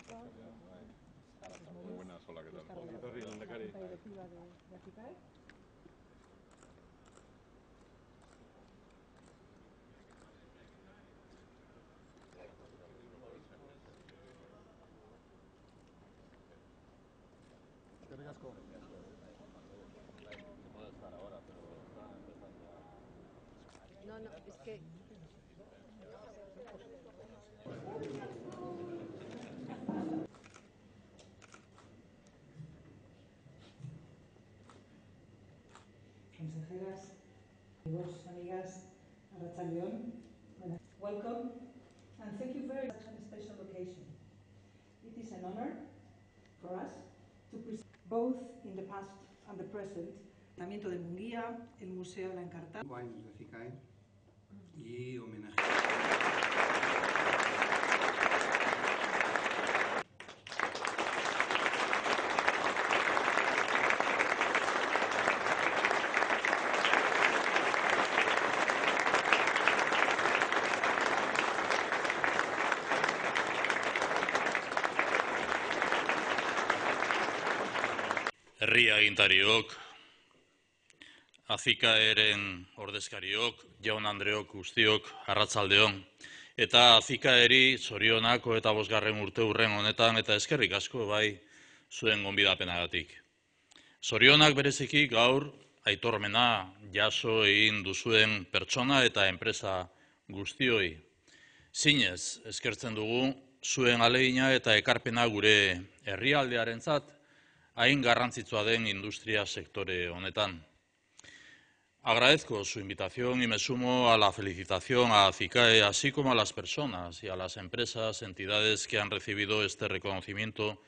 Muy buenas, hola, ¿qué tal? No, es que... Consejeras, amigos, amigas, Arratsaldeon, welcome and thank you very much on a special occasion. It is an honor for us to present both in the past and the present el Ayuntamiento de Munguía, el Museo La Encartada. 5 años de CICAE y homenaje. Herri agintariok, ACICAEren ordezkariok, jaun Andreok guztiok, arratsaldeon. Eta ACICAEri zorionako eta 5. urteurren honetan eta eskerrik asko bai zuen gonbidapenagatik. Zorionak bereziki gaur aitormena jaso egin duzuen pertsona eta enpresa guztioi. Zinez eskertzen dugu zuen ahalegina eta ekarpena gure herrialdearentzat hain garrantzitsua den industria sektore honetan. Agradezco su invitación y me sumo a la felicitación a ACICAE, así como a las personas y a las empresas, entidades que han recibido este reconocimiento